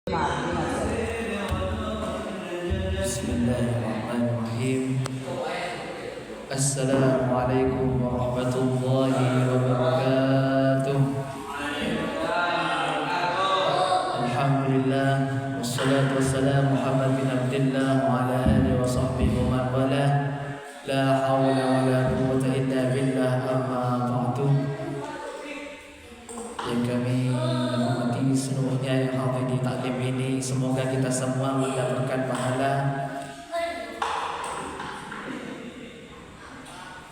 Bismillahirrahmanirrahim. Assalamualaikum warahmatullahi wabarakatuh. Alhamdulillah, wassalatu wassalamu Muhammad bin Abdillah wa ala alihi wa sahbihi wa man wala. La hawla wa la quwwata illa billah, amma ba'du. Yang kami hormati seluruhnya yang hadir di taklim ini, semoga kita semua mendapatkan pahala.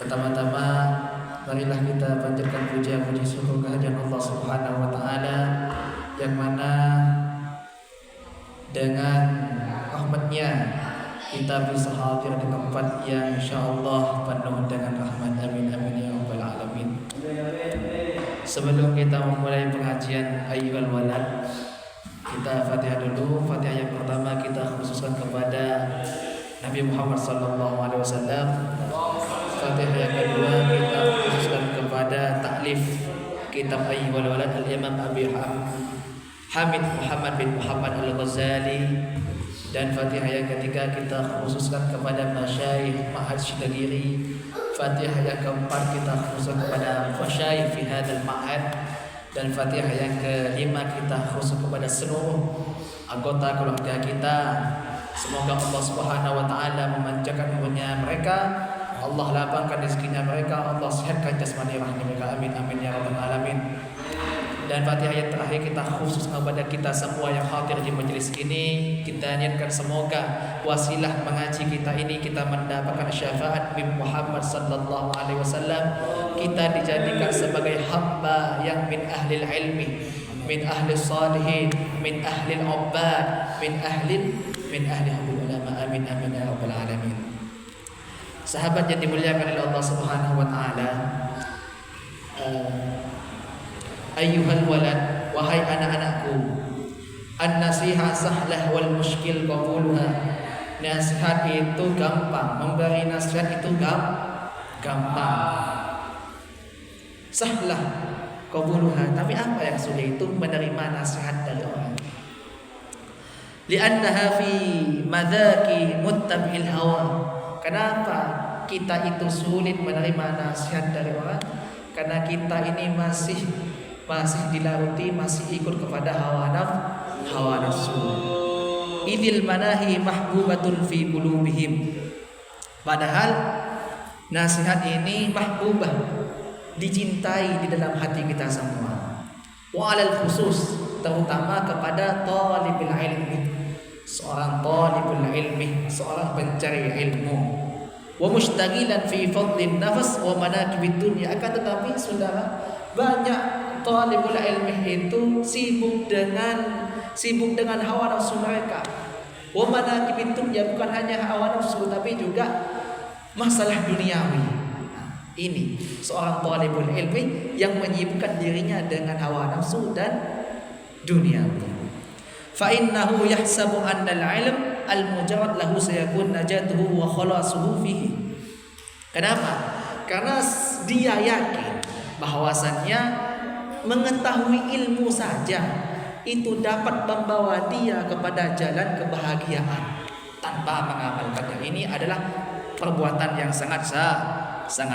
Pertama-tama marilah kita panjatkan puja-puji syukur kehadiran Allah Subhanahu wa taala yang mana dengan rahmat-Nya kita bisa hadir di tempat yang insyaallah penuh dengan rahmat. Amin amin ya rabbal alamin. Sebelum kita memulai pengajian ayyuhal walad, kita Fatihah dulu. Fatihah yang pertama kita khususkan kepada Nabi Muhammad sallallahu alaihi wasallam. Fatihah yang kedua kita khususkan kepada taklif kitab ayyuhal walad al-Imam Abi Hamid Muhammad bin Muhammad Al-Ghazali. Dan Fatihah yang ketiga kita khususkan kepada masyayikh Ma'had Syitagiri. Fatihah yang keempat kita khusus kepada masyayikh fi hadzal ma'had. Dan Fatihah yang kelima kita khusus kepada seluruh anggota keluarga kita. Semoga Allah Subhanahu wa taala memanjangkan umurnya mereka, Allah lapangkan rezekinya mereka, Allah sehatkan jasmani rohani mereka. Amin amin ya rabbal alamin. Dan Fatihah yang terakhir kita khusus kepada kita semua yang hadir di majelis ini. Kita niatkan semoga wasilah mengaji kita ini kita mendapatkan syafaat Nabi Muhammad sallallahu alaihi wasallam. Kita dijadikan sebagai hamba yang min ahli ilmi, min ahli salihin, min ahli ubbad, min ahli ulama. Amin amin ya rabbal alamin. Sahabat yang dimuliakan oleh Allah Subhanahu wa taala, ayyuhal walad, wahai anak-anakku, an-nasiha sahlah wal muskil qabuluha. Nasihat itu gampang, memberi nasihat itu gampang. Sahlah qabuluha, tapi apa yang sulit itu menerima nasihat dari orang. Li'annaha fi madaki muttabi'il hawa. Kenapa kita itu sulit menerima nasihat dari orang? Karena kita ini masih dilarut, masih ikut kepada hawa nafsu. Idil manahi mahbubatun fi qulubihim. Padahal nasihat ini mahbubah, dicintai di dalam hati kita semua. Wa alal khusus, terutama kepada talibul ilmi, seorang talibul ilmi, seorang pencari ilmu. Wa mushtaghilan fi fadlin nafs wa manaqibid dunya. Akan tetapi saudara, banyak talibul ilmi itu sibuk dengan hawa nafsu mereka. Wa manaqibid dunya, bukan hanya hawa nafsu tapi juga masalah duniawi. Ini seorang talibul ilmi yang menyibukkan dirinya dengan hawa nafsu dan dunia. Fa innahu yahsabu anna al-ilm al-mujarrad lahu sayakun najatuhu wa khalasuhu fihi. Kenapa? Karena dia yakin bahwasannya mengetahui ilmu saja itu dapat membawa dia kepada jalan kebahagiaan tanpa mengamalkannya. Ini adalah perbuatan yang sangat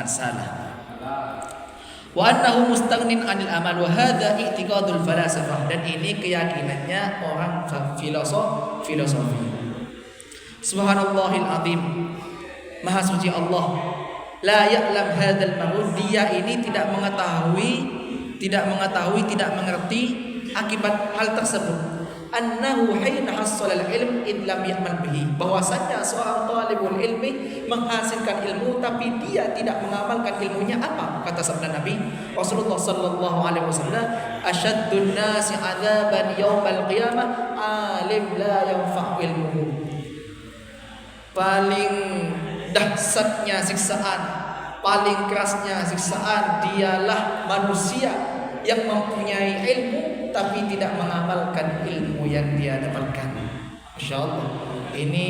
salah. Wa annahu mustaghnin 'anil amal wa hadha i'tiqadul falasafah. Dan ini keyakinannya orang filosofi. Subhanallahil azim, maha suci Allah. La ya'lam hadzal mahud, dia ini tidak mengetahui, tidak mengerti akibat hal tersebut. Annahu hina hasalal ilm id lam ya'mal bihi, bahwasanya seorang talibul ilmi menghasilkan ilmu tapi dia tidak mengamalkan ilmunya. Apa kata sabda Nabi Rasulullah sallallahu alaihi wasallam, asyaddun nasi 'adzaban yaumal qiyamah alim la yanfa'u ilmuhu. Paling dahsyatnya siksaan, paling kerasnya siksaan dialah manusia yang mempunyai ilmu tapi tidak mengamalkan ilmu yang dia dapatkan. Masya Allah, ini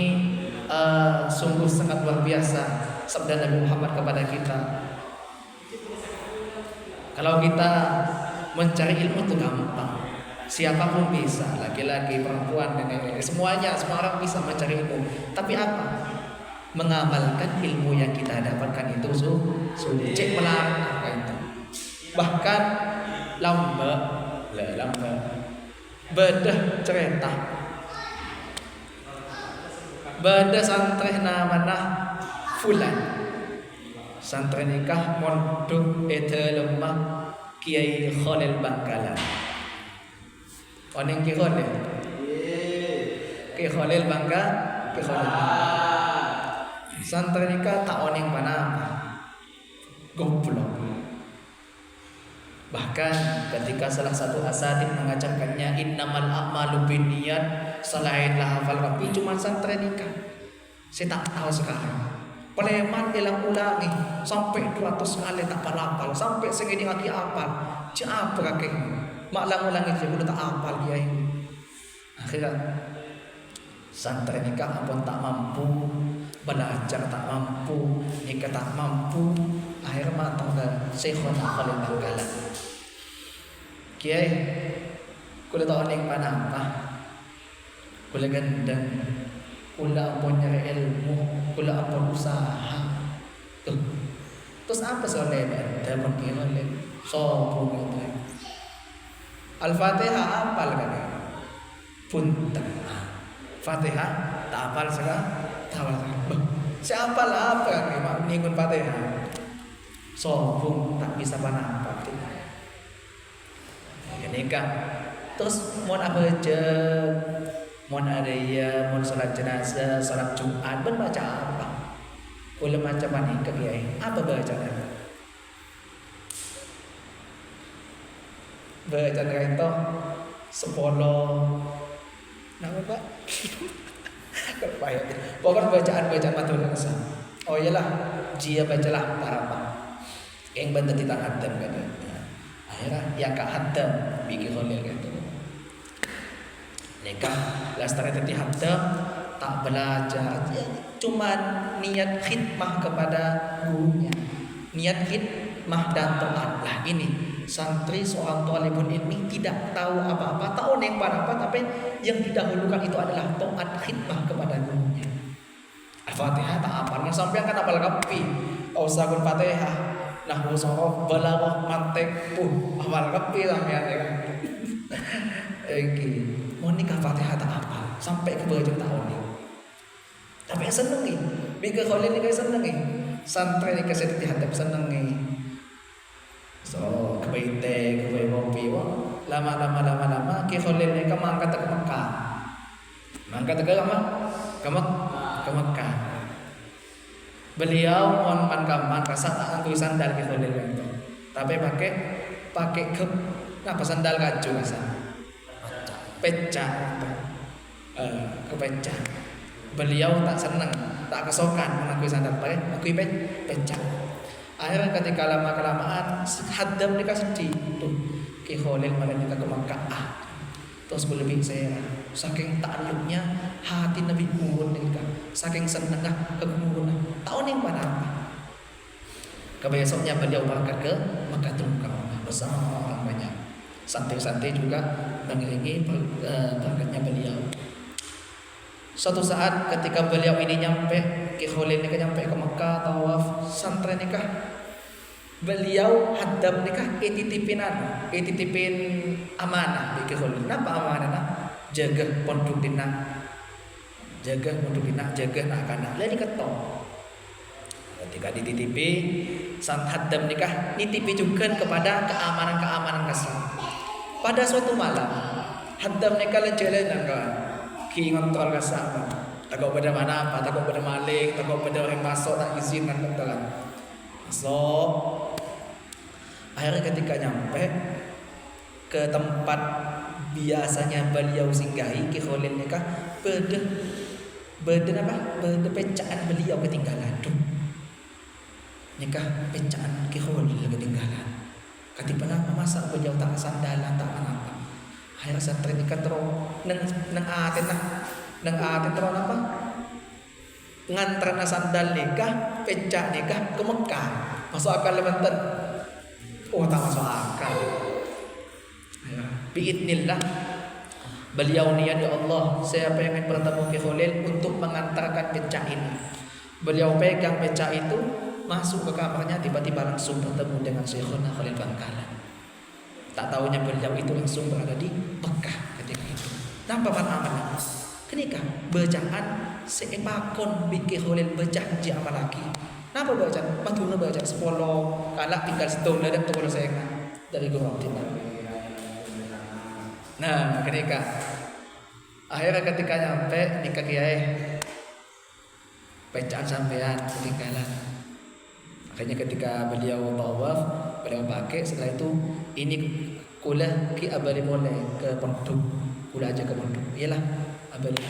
sungguh sangat luar biasa sabda Nabi Muhammad kepada kita. Kalau kita mencari ilmu itu gampang, Siapapun bisa, laki-laki, perempuan, dan lain-lain. Semuanya, semua orang bisa mencari ilmu. Tapi apa? Mengamalkan ilmu yang kita dapatkan itu sulit. Cek melarang itu. Bahkan lambat bedah cerita. Bedah santri namanya Fulan. Santri nikah mondok ete lemah Kiai Khalil Bangkalan. Oning Kiai Khalil. Kiai Khalil Bangka, Kiai Khalil. Santri nikah tak oning panapa. Goblok. Bahkan ketika salah satu asatid mengajarkannya innamal a'malu binniyat, selain lah hafal rapi cuma santri nikah. Saya tak tahu sekarang. Peleman ulang-ulangi sampai 200 kali tak hafal, sampai segini lagi hafal. Apa kakek? Maklang ulangi dia udah tak hafal dia ini. Akhirnya santri nikah pun tak mampu, belajar tak mampu, nikah tak mampu. Akhirnya matang ke Syekhul Khalil Bangkalan. Kiai, kula tahu ning mana apa? Kula gendeng, kula ampun nyari ilmu, kula ampun usaha. Tuh. Terus apa soalnya? Telepon Kiai Khalil, sombong itu. Al-Fatihah hafal kan? Punten. Fatihah tak hafal sekarang, tak hafal. Siapa lah apa kan? Ningun Fatihah. Sombong tak bisa apa ya nikah terus mau apa aja mau ada ya mau salat jenazah salat Jumat baca apa boleh macam mana nikah ya apa bacaan itu sepolo nama pak pokoknya bacaan matur nuwun oh iyalah jia bacalah apa yang bantu kita hatam kan akhirnya ya kak hatam bikin Khalil gitu nikah lastari tadi hatam tak belajar ya, cuman niat khidmah kepada gurunya niat khidmah dan taat lah ini santri seorang talibul ilmi tidak tahu apa-apa tahu yang apa tapi yang didahulukan itu adalah taat khidmah kepada gurunya Al-Fatihah tak apalnya sampai kan apal kapi usahun Fatihah nah usah balaghah mantek awal kapi sampean ya. Oke, mau nikah Fatihah tak apa sampai ke baju tahun ini. Tapi seneng nih, bika Khalil ni seneng nih. Santri ni kasih dihadap seneng nih. So, kebaite, kopi, lama, ke Khalil ni mangkat ke Mekah. Mangkat ke mana? Ke Mekah. Beliau mon mankaman rasa angkui sandal ke Khalil itu. Tapi pakai apa sandal kacu rasa. Pecah. Kepecah. Beliau tak senang, tak kesokan mengakui sandal pakai pecah. Akhirnya ketika lama-kelamaan haddam dikasih tuh ke Khalil malah kita ke Mekah. Terus lebih saya saking takluknya hati Nabi Muhammad nikah saking senangnya keguguran tahun yang pada apa kebesoknya beliau berangkat ke Makkah Mukarramah bersama orang banyak santai-santai juga mengiringi berangkatnya beliau suatu saat ketika beliau ini nyampe ke Khalil nikah nyampe ke Mekah tawaf santri nikah beliau hadam nikah ititipin amanah bagi Khalil. Napa amanah nah? Jaga pondok dina. Jaga nak kana. Lain diketok. Ketika dititipi sang hadam nikah nitipi juga kepada keamanan kasar. Pada suatu malam hadam nikah jalan kan. Ki ngontrol kasar. Takut pada mana apa, takut pada maling, takut pada orang masuk tak izin kan betul. So akhirnya ketika nyampe ke tempat biasanya beliau singgahi ke Khalil nikah beda pecaan beliau ketinggalan nikah pecaan ke Khalil ketinggalan ketika masa beliau tak sandalan tak apa akhirnya santri nikah terus nang aten terus apa ngantrana sandal nikah pecah nikah ke Mekah masuk akal lemanten oh tak masuk akal Biidnillah, beliau niat, ya Allah, siapa yang ingin bertemu Ki Khalil untuk mengantarkan becak ini. Beliau pegang becak itu, masuk ke kamarnya, tiba-tiba langsung bertemu dengan Syekhuna Khalil Bangkalan. Tak tahunya beliau itu langsung berada di Mekah ketika itu. Napa mana-mana? Kenika bacaan seepakon Ki Khalil berjanji sama laki. Napa bacaan? Matuna bacaan 10 kalak tinggal setahun dan turun saya dari Gurau Timur. Nah, ketika akhirnya ketika nyampe nikah kiai bacaan sampean ketinggalan. Makanya ketika beliau tawaf, beliau pakai, setelah itu ini kulah ki abali boleh ke pondok, kulah aja ke pondok. Iyalah abali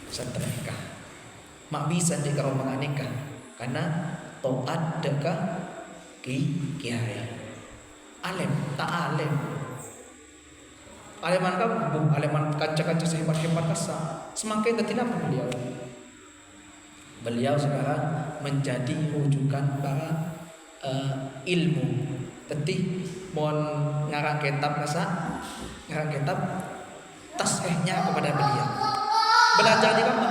santai nikah. Mak bisa di kalau nikah karena taat dekat kiai. Alim tak alim. Aleman kamu, aleman kaca-kaca sehebat-hebat kasa. Semakin ketina beliau. Beliau sekarang menjadi rujukan para ilmu. Tetih mon ngarang kitab kasa, ngarang kitab tasihnya kepada beliau. Belajar di mana?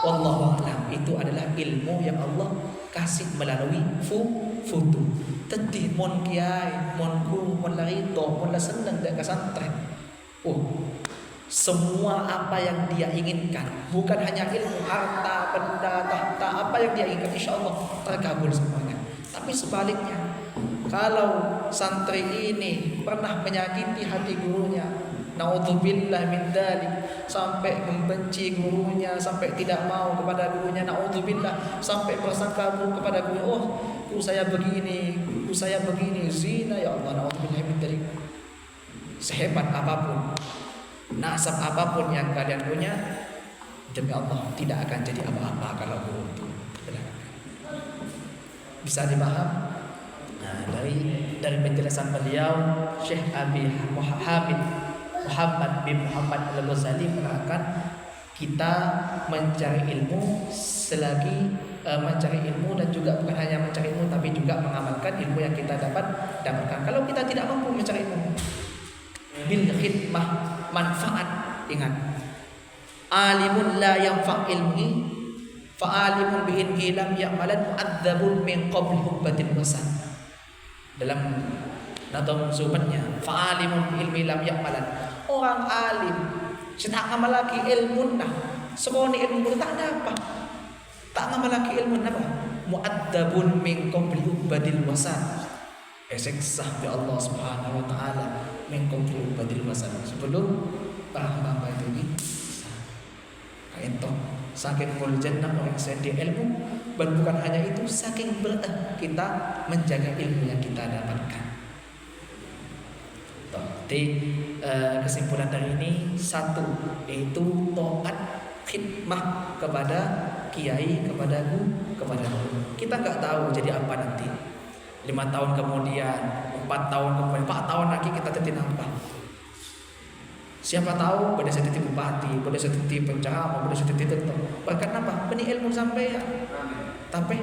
Wallahu a'lam. Itu adalah ilmu yang Allah kasih melalui futu. Tetih mon kiai, mon guru, mon larito, mon la senang dak kasantren. Semua apa yang dia inginkan, bukan hanya ilmu, harta, benda, tahta, apa yang dia inginkan, insya Allah terkabul semuanya. Tapi sebaliknya, kalau santri ini pernah menyakiti hati gurunya, naudzubillah min dzalik, sampai membenci gurunya, sampai tidak mau kepada gurunya, naudzubillah, sampai bersangka buruk kepada guru, oh guru saya begini, zina, ya Allah, naudzubillah min dzalik. Sehebat apapun, nasab apapun yang kalian punya, demi Allah tidak akan jadi apa-apa kalau guru itu belakang. Bisa dipaham? Nah, dari penjelasan beliau, Syekh Abi Muhammad bin Muhammad Al-Ghazali menerangkan kita mencari ilmu selagi mencari ilmu, dan juga bukan hanya mencari ilmu tapi juga mengamalkan ilmu yang kita dapatkan. Kalau kita tidak mampu mencari ilmu, bil khidmah manfaat, ingat, alimun la yanfa' ilmi fa alimun bi ilmi lam ya'malan mu'adzabun min qabli hubbatil wasan. Dalam nadam subatnya, fa alimun bi ilmi lam ya'malan, orang alim setak ngamal lagi ilmu nah semoni ilmu tak ada apa, tak ngamal lagi ilmu apa, mu'adzabun min qabli hubbatil wasan, eseksa bi Allah Subhanahu wa taala mengkong badil wasan, sebelum para hamba itu kayak saking mul jannah orang sedia ilmu, dan bukan hanya itu, saking berat kita menjaga ilmu yang kita dapatkan. Jadi kesimpulan dari ini satu, yaitu taat khidmah kepada kiai, kepada guru. Kita nggak tahu jadi apa nanti. 5 tahun kemudian, 4 tahun kemudian, 4 tahun lagi kita jadi apa? Siapa tahu pada saat itu bupati, pada saat itu penceramah, pada saat itu bahkan apa? Beni ilmu sampai ya, tapi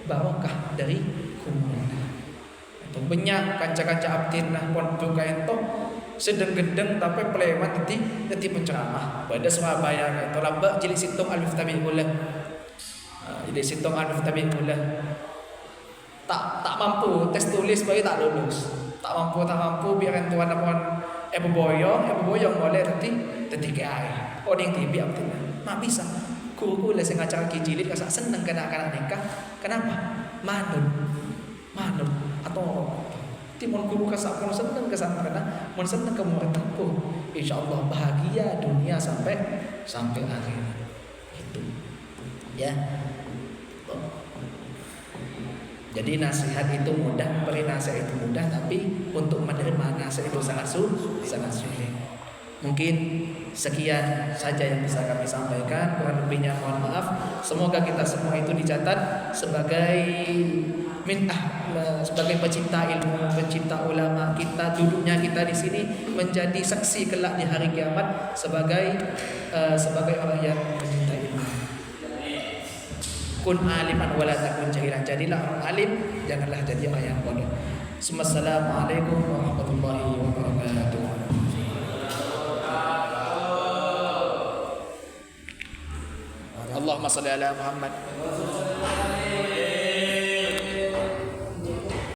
barokah dari kumpulan. Itu banyak kanca-kanca abdin nah pondok kayak itu sedeng-gedeng tapi pelemat jadi penceramah. Pada Surabaya itu lambak jilid situng al-muftabi ulah. Jadi situng al-muftabi ulah. Tak mampu tes tulis bagi tak lulus, tak mampu biar tuan boyong boleh tadi kiai oding tibi apa mak bisa guru les ngajar kijilid kasak seneng kena nikah. Kenapa? manut atau timon guru kasak pun seneng kesana karena mon seneng ke murid pun insyaallah bahagia dunia sampai akhir itu ya. Jadi nasihat itu mudah, beri nasihat itu mudah, tapi untuk menerima nasihat itu sangat sulit. Mungkin sekian saja yang bisa kami sampaikan. Kurang lebihnya mohon maaf. Semoga kita semua itu dicatat sebagai sebagai pecinta ilmu, pecinta ulama. Kita duduknya kita di sini menjadi saksi kelak di hari kiamat sebagai orang yang mencinta ilmu. Kun aliman wala takun jahilan. Jadilah orang alim, janganlah jadi orang yang bodoh. Assalamualaikum warahmatullahi wabarakatuh. Allahumma salli ala Muhammad.